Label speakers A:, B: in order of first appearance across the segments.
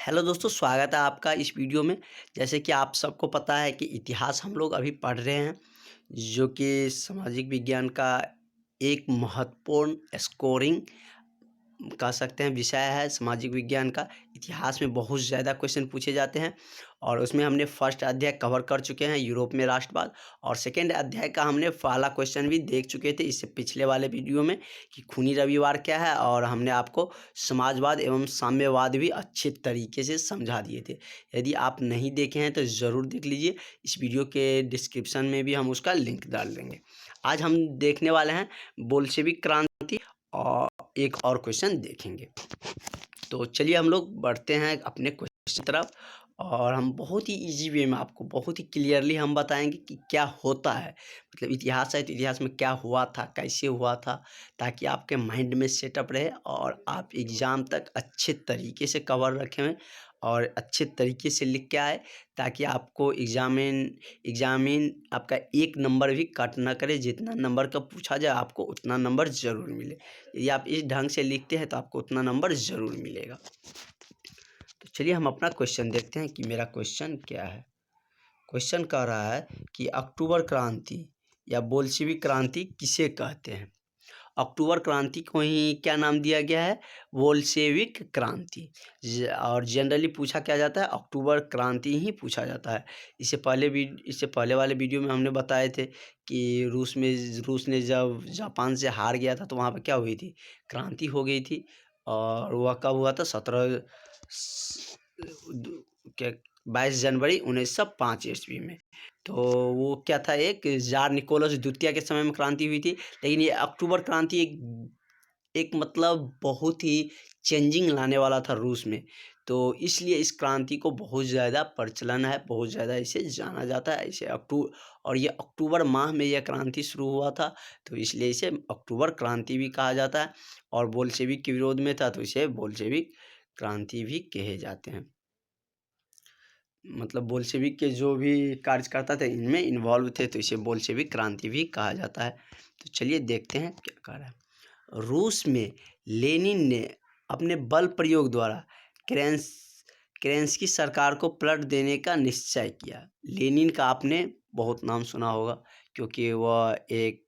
A: Hello दोस्तों, स्वागत है आपका इस वीडियो में। जैसे कि आप सबको पता है कि इतिहास हम लोग अभी पढ़ रहे हैं, जो कि सामाजिक विज्ञान का एक महत्वपूर्ण स्कोरिंग कह सकते हैं विषय है। सामाजिक विज्ञान का इतिहास में बहुत ज़्यादा क्वेश्चन पूछे जाते हैं और उसमें हमने फर्स्ट अध्याय कवर कर चुके हैं, यूरोप में राष्ट्रवाद, और सेकेंड अध्याय का हमने पहला क्वेश्चन भी देख चुके थे इससे पिछले वाले वीडियो में कि खूनी रविवार क्या है, और हमने आपको समाजवाद एवं साम्यवाद भी अच्छे तरीके से समझा दिए थे। यदि आप नहीं देखे हैं तो ज़रूर देख लीजिए, इस वीडियो के डिस्क्रिप्शन में भी हम उसका लिंक डाल देंगे। आज हम देखने वाले हैं बोल्शेविक क्रांति और एक और क्वेश्चन देखेंगे। तो चलिए हम लोग बढ़ते हैं अपने क्वेश्चन तरफ, और हम बहुत ही इजी वे में आपको बहुत ही क्लियरली हम बताएंगे कि क्या होता है। मतलब इतिहास है तो इतिहास में क्या हुआ था, कैसे हुआ था, ताकि आपके माइंड में सेटअप रहे और आप एग्ज़ाम तक अच्छे तरीके से कवर रखे हुए और अच्छे तरीके से लिख के आए, ताकि आपको एग्जामिन आपका एक नंबर भी कट ना करे। जितना नंबर का पूछा जाए आपको उतना नंबर ज़रूर मिले। यदि आप इस ढंग से लिखते हैं तो आपको उतना नंबर ज़रूर मिलेगा। तो चलिए हम अपना क्वेश्चन देखते हैं कि मेरा क्वेश्चन क्या है। क्वेश्चन कह रहा है कि अक्टूबर क्रांति या बोल्शेविक क्रांति किसे कहते हैं। अक्टूबर क्रांति को ही क्या नाम दिया गया है, बोल्शेविक क्रांति। और जनरली पूछा क्या जाता है, अक्टूबर क्रांति ही पूछा जाता है। इससे पहले वाले वीडियो में हमने बताए थे कि रूस ने जब जापान से हार गया था तो वहाँ पर क्या हुई थी, क्रांति हो गई थी। और वह कब हुआ था, 22 जनवरी 1905 ईस्वी में। तो वो क्या था, एक जार निकोलस द्वितीय के समय में क्रांति हुई थी। लेकिन ये अक्टूबर क्रांति एक मतलब बहुत ही चेंजिंग लाने वाला था रूस में। तो इसलिए इस क्रांति को बहुत ज़्यादा प्रचलन है, बहुत ज़्यादा इसे जाना जाता है। और ये अक्टूबर माह में यह क्रांति शुरू हुआ था, तो इसलिए इसे अक्टूबर क्रांति भी कहा जाता है। और बोल्शेविक के विरोध में था तो इसे बोल्शेविक क्रांति भी कहे जाते हैं। मतलब बोल्शेविक के जो भी कार्यकर्ता थे इनमें इन्वॉल्व थे, तो इसे बोल्शेविक क्रांति भी कहा जाता है। तो चलिए देखते हैं क्या कह रहा है। रूस में लेनिन ने अपने बल प्रयोग द्वारा केरेंस्की सरकार को पलट देने का निश्चय किया। लेनिन का आपने बहुत नाम सुना होगा, क्योंकि वह एक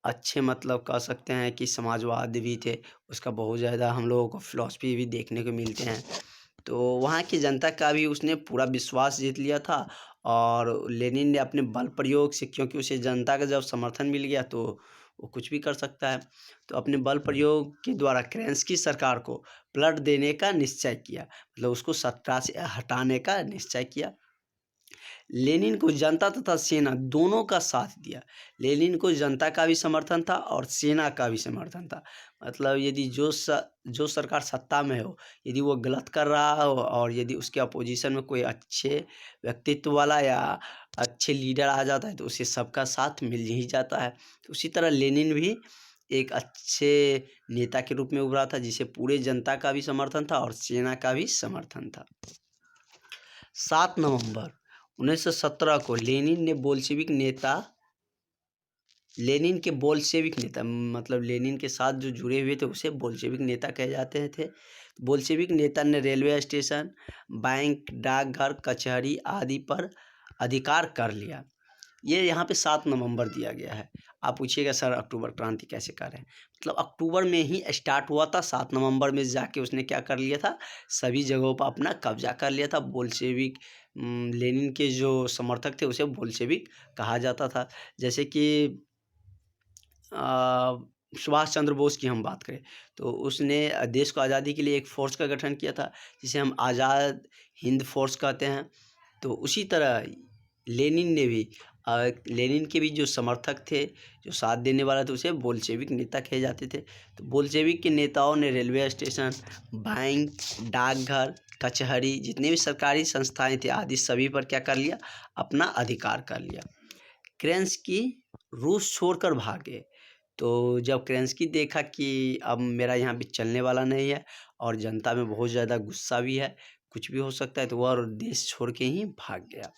A: अच्छे मतलब कह सकते हैं कि समाजवादी भी थे। उसका बहुत ज़्यादा हम लोगों को फिलॉसफी भी देखने को मिलते हैं। तो वहाँ की जनता का भी उसने पूरा विश्वास जीत लिया था। और लेनिन ने अपने बल प्रयोग से, क्योंकि उसे जनता का जब समर्थन मिल गया तो वो कुछ भी कर सकता है, तो अपने बल प्रयोग के द्वारा केरेंस्की सरकार को पलट देने का निश्चय किया। मतलब उसको सत्ता से हटाने का निश्चय किया। लेनिन को जनता तथा सेना दोनों का साथ दिया। लेनिन को जनता का भी समर्थन था और सेना का भी समर्थन था। मतलब यदि जो सरकार सत्ता में हो, यदि वो गलत कर रहा हो और यदि उसके अपोजिशन में कोई अच्छे व्यक्तित्व वाला या अच्छे लीडर आ जाता है तो उसे सबका साथ मिल ही जाता है। तो उसी तरह लेनिन भी एक अच्छे नेता के रूप में उभरा था, जिसे पूरे जनता का भी समर्थन था और सेना का भी समर्थन था। 7 नवंबर 1917 को लेनिन के बोल्शेविक नेता, मतलब लेनिन के साथ जो जुड़े हुए थे उसे बोल्शेविक नेता कहे जाते थे। बोल्शेविक नेता ने रेलवे स्टेशन, बैंक, डाकघर, कचहरी आदि पर अधिकार कर लिया। ये यहाँ पे 7 नवंबर दिया गया है। आप पूछिएगा सर अक्टूबर क्रांति कैसे कर रहे हैं, मतलब अक्टूबर में ही स्टार्ट हुआ था। 7 नवंबर में जाके उसने क्या कर लिया था, सभी जगहों पर अपना कब्जा कर लिया था। बोल्शेविक लेनिन के जो समर्थक थे उसे बोल्शेविक कहा जाता था। जैसे कि सुभाष चंद्र बोस की हम बात करें तो उसने देश को आज़ादी के लिए एक फ़ोर्स का गठन किया था, जिसे हम आज़ाद हिंद फ़ोर्स कहते हैं। तो उसी तरह लेनिन ने भी लेनिन के भी जो समर्थक थे, जो साथ देने वाला थे, उसे बोल्शेविक नेता कहे जाते थे। तो बोल्शेविक के नेताओं ने रेलवे स्टेशन, बैंक, डाकघर, कचहरी, जितने भी सरकारी संस्थाएं थे आदि सभी पर क्या कर लिया, अपना अधिकार कर लिया। केरेंस्की रूस छोड़कर भागे। तो जब केरेंस्की देखा कि अब मेरा यहाँ पे चलने वाला नहीं है और जनता में बहुत ज़्यादा गुस्सा भी है, कुछ भी हो सकता है, तो वह देश छोड़ के ही भाग गया।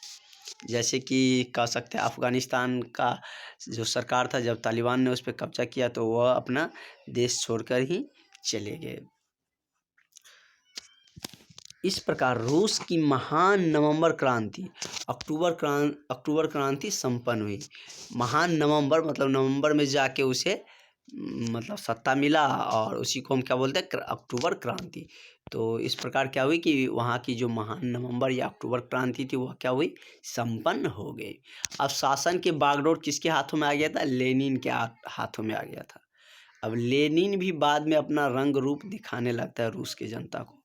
A: जैसे कि कह सकते हैं अफ़गानिस्तान का जो सरकार था, जब तालिबान ने उस पर कब्जा किया तो वह अपना देश छोड़कर ही चले गए। इस प्रकार रूस की महान अक्टूबर क्रांति संपन्न हुई। महान नवंबर मतलब नवंबर में जाके उसे मतलब सत्ता मिला और उसी को हम क्या बोलते हैं, अक्टूबर क्रांति। तो इस प्रकार क्या हुई कि वहाँ की जो महान नवंबर या अक्टूबर क्रांति थी वह क्या हुई, संपन्न हो गई। अब शासन के बागडोर किसके हाथों में आ गया था, लेनिन के हाथों में आ गया था। अब लेनिन भी बाद में अपना रंग रूप दिखाने लगता है रूस की जनता को,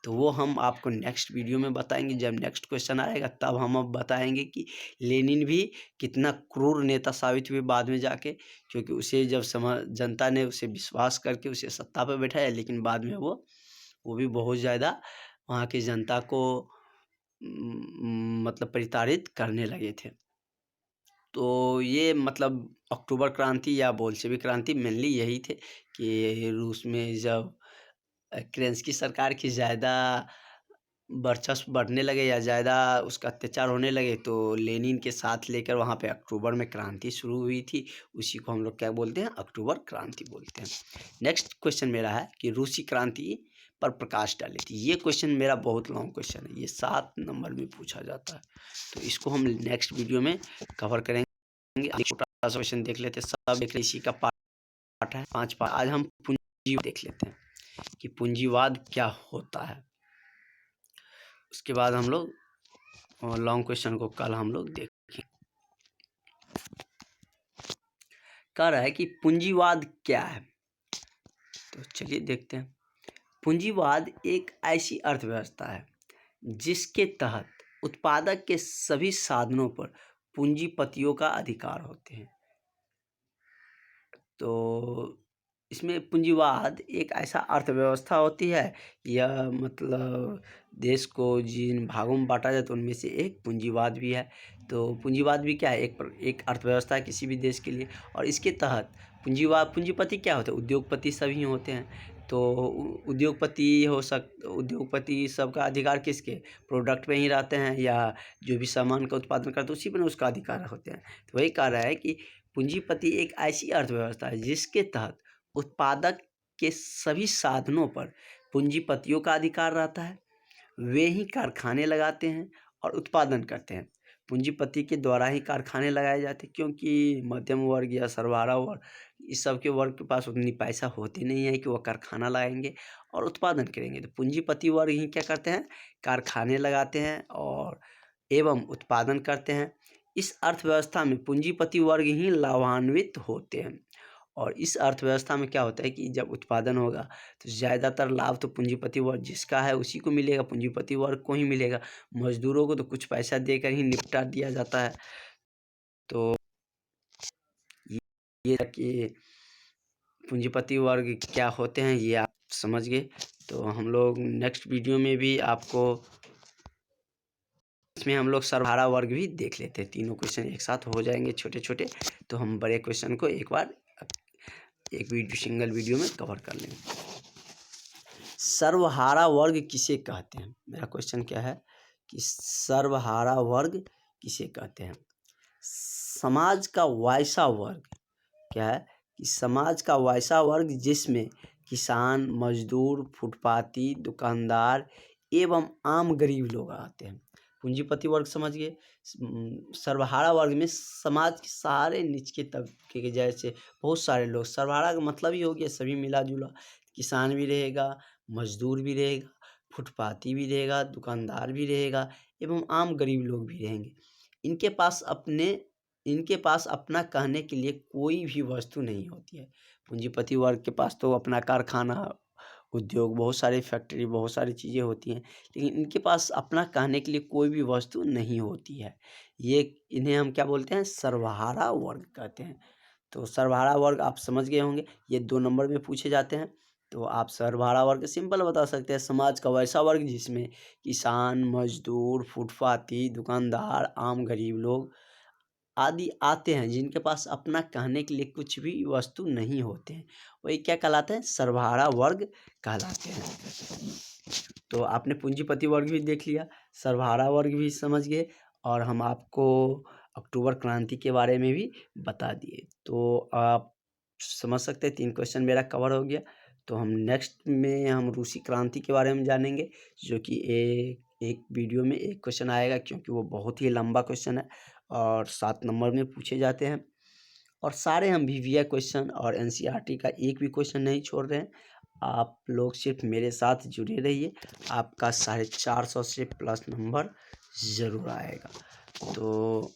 A: तो वो हम आपको नेक्स्ट वीडियो में बताएंगे। जब नेक्स्ट क्वेश्चन आएगा तब हम अब बताएंगे कि लेनिन भी कितना क्रूर नेता साबित हुए बाद में जाके, क्योंकि उसे जब जनता ने उसे विश्वास करके उसे सत्ता पर बैठाया, लेकिन बाद में वो भी बहुत ज़्यादा वहाँ की जनता को मतलब प्रताड़ित करने लगे थे। तो ये मतलब अक्टूबर क्रांति या बोल्शेविक क्रांति मेनली यही थे कि रूस में जब केरेंस्की सरकार की ज़्यादा वर्चस्व बढ़ने लगे या ज़्यादा उसका अत्याचार होने लगे, तो लेनिन के साथ लेकर वहाँ पे अक्टूबर में क्रांति शुरू हुई थी। उसी को हम लोग क्या बोलते हैं, अक्टूबर क्रांति बोलते हैं। नेक्स्ट क्वेश्चन मेरा है कि रूसी क्रांति पर प्रकाश डाले थी। ये क्वेश्चन मेरा बहुत लॉन्ग क्वेश्चन है, ये 7 नंबर में पूछा जाता है, तो इसको हम नेक्स्ट वीडियो में कवर करेंगे। छोटा सा क्वेश्चन देख लेते हैं, सब देख इसी का पार्ट है 5 पार्ट। आज हम पूंजीवाद देख लेते हैं कि पूंजीवाद क्या होता है। उसके बाद हम लोग लॉन्ग क्वेश्चन को कल हम लोग देखें। कह रहा है कि पूंजीवाद क्या है, तो चलिए देखते हैं। पूंजीवाद एक ऐसी अर्थव्यवस्था है जिसके तहत उत्पादक के सभी साधनों पर पूंजीपतियों का अधिकार होते हैं। तो इसमें पूंजीवाद एक ऐसा अर्थव्यवस्था होती है, यह मतलब देश को जिन भागों में बांटा जाए तो उनमें से एक पूंजीवाद भी है। तो पूंजीवाद भी क्या है, एक अर्थव्यवस्था है किसी भी देश के लिए, और इसके तहत पूंजीपति क्या होते हैं, उद्योगपति सभी होते हैं। तो उद्योगपति सबका अधिकार किसके, प्रोडक्ट पे ही रहते हैं, या जो भी सामान का उत्पादन करते हैं उसी पर उसका अधिकार होते हैं। तो वही कह रहा है कि पूंजीपति एक ऐसी अर्थव्यवस्था है जिसके तहत उत्पादक के सभी साधनों पर पूंजीपतियों का अधिकार रहता है। वे ही कारखाने लगाते हैं और उत्पादन करते हैं। पूंजीपति के द्वारा ही कारखाने लगाए जाते हैं, क्योंकि मध्यम वर्ग या सर्वहारा वर्ग इस सब के वर्ग के पास उतनी पैसा होती नहीं है कि वह कारखाना लगाएंगे और उत्पादन करेंगे। तो पूंजीपति वर्ग ही क्या करते हैं, कारखाने लगाते हैं और एवं उत्पादन करते हैं। इस अर्थव्यवस्था में पूंजीपति वर्ग ही लाभान्वित होते हैं। और इस अर्थव्यवस्था में क्या होता है कि जब उत्पादन होगा तो ज़्यादातर लाभ तो पूंजीपति वर्ग जिसका है उसी को मिलेगा, पूंजीपति वर्ग को ही मिलेगा। मजदूरों को तो कुछ पैसा देकर ही निपटा दिया जाता है। तो ये कि पूंजीपति वर्ग क्या होते हैं ये आप समझ गए। तो हम लोग नेक्स्ट वीडियो में भी आपको इसमें हम लोग सर्वहारा वर्ग भी देख लेते हैं। तीनों क्वेश्चन एक साथ हो जाएंगे छोटे छोटे, तो हम बड़े क्वेश्चन को एक बार एक सिंगल वीडियो में कवर कर लेंगे। सर्वहारा वर्ग किसे कहते हैं, मेरा क्वेश्चन क्या है कि सर्वहारा वर्ग किसे कहते हैं। समाज का वैसा वर्ग क्या है कि समाज का वैसा वर्ग जिसमें किसान, मजदूर, फुटपाती, दुकानदार एवं आम गरीब लोग आते हैं। पूंजीपति वर्ग समझ गए। सर्वहारा वर्ग में समाज के सारे निचले तबके के जैसे बहुत सारे लोग, सर्वहारा का मतलब ही हो गया सभी मिला जुला। किसान भी रहेगा, मजदूर भी रहेगा, फुटपाती भी रहेगा, दुकानदार भी रहेगा एवं आम गरीब लोग भी रहेंगे। इनके पास अपना कहने के लिए कोई भी वस्तु नहीं होती है। पूंजीपति वर्ग के पास तो अपना कारखाना, उद्योग, बहुत सारी फैक्ट्री, बहुत सारी चीज़ें होती हैं, लेकिन इनके पास अपना कहने के लिए कोई भी वस्तु नहीं होती है। इन्हें हम क्या बोलते हैं, सर्वहारा वर्ग कहते हैं। तो सर्वहारा वर्ग आप समझ गए होंगे, ये 2 नंबर में पूछे जाते हैं। तो आप सर्वहारा वर्ग सिंपल बता सकते हैं, समाज का वैसा वर्ग जिसमें किसान, मजदूर, फुटपाती, दुकानदार, आम गरीब लोग आदि आते हैं, जिनके पास अपना कहने के लिए कुछ भी वस्तु नहीं होते हैं, वही क्या कहलाते हैं, सर्वहारा वर्ग कहलाते हैं। तो आपने पूंजीपति वर्ग भी देख लिया, सर्वहारा वर्ग भी समझ गए, और हम आपको अक्टूबर क्रांति के बारे में भी बता दिए। तो आप समझ सकते हैं 3 क्वेश्चन मेरा कवर हो गया। तो हम नेक्स्ट में हम रूसी क्रांति के बारे में जानेंगे, जो कि एक वीडियो में एक क्वेश्चन आएगा, क्योंकि वो बहुत ही लंबा क्वेश्चन है और 7 नंबर में पूछे जाते हैं। और सारे हम वीवीआई क्वेश्चन और एनसीईआरटी का एक भी क्वेश्चन नहीं छोड़ रहे हैं। आप लोग सिर्फ मेरे साथ जुड़े रहिए, आपका 450 से प्लस नंबर ज़रूर आएगा। तो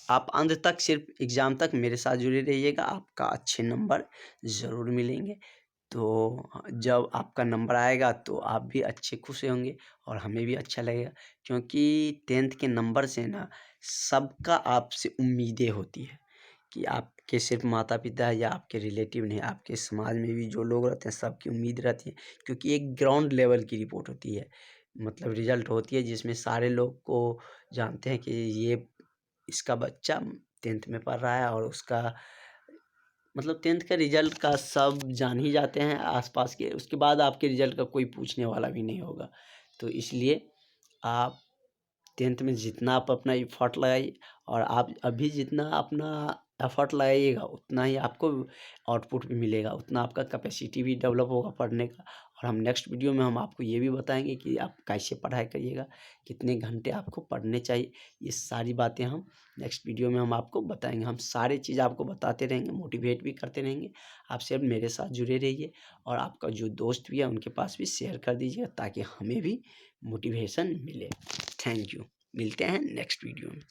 A: आप अंत तक, सिर्फ एग्ज़ाम तक मेरे साथ जुड़े रहिएगा, आपका अच्छे नंबर ज़रूर मिलेंगे। तो जब आपका नंबर आएगा तो आप भी अच्छे खुश होंगे और हमें भी अच्छा लगेगा, क्योंकि 10th के नंबर से ना सबका आपसे उम्मीदें होती है कि आपके सिर्फ माता पिता या आपके रिलेटिव नहीं, आपके समाज में भी जो लोग रहते हैं सबकी उम्मीद रहती है, क्योंकि एक ग्राउंड लेवल की रिपोर्ट होती है, मतलब रिजल्ट होती है, जिसमें सारे लोग को जानते हैं कि ये इसका बच्चा 10th में पढ़ रहा है और उसका मतलब 10th का रिजल्ट का सब जान ही जाते हैं आसपास के। उसके बाद आपके रिजल्ट का कोई पूछने वाला भी नहीं होगा। तो इसलिए आप 10th में जितना आप अपना एफर्ट लगाइए, और आप अभी जितना अपना एफर्ट लगाइएगा उतना ही आपको आउटपुट भी मिलेगा, उतना आपका कैपेसिटी भी डेवलप होगा पढ़ने का। और हम नेक्स्ट वीडियो में हम आपको ये भी बताएंगे कि आप कैसे पढ़ाई करिएगा, कितने घंटे आपको पढ़ने चाहिए। ये सारी बातें हम नेक्स्ट वीडियो में हम आपको बताएंगे। हम सारी चीज़ आपको बताते रहेंगे, मोटिवेट भी करते रहेंगे। आप सिर्फ मेरे साथ जुड़े रहिए और आपका जो दोस्त भी है उनके पास भी शेयर कर दीजिएगा, ताकि हमें भी मोटिवेशन मिले। Thank you. मिलते हैं नेक्स्ट वीडियो में।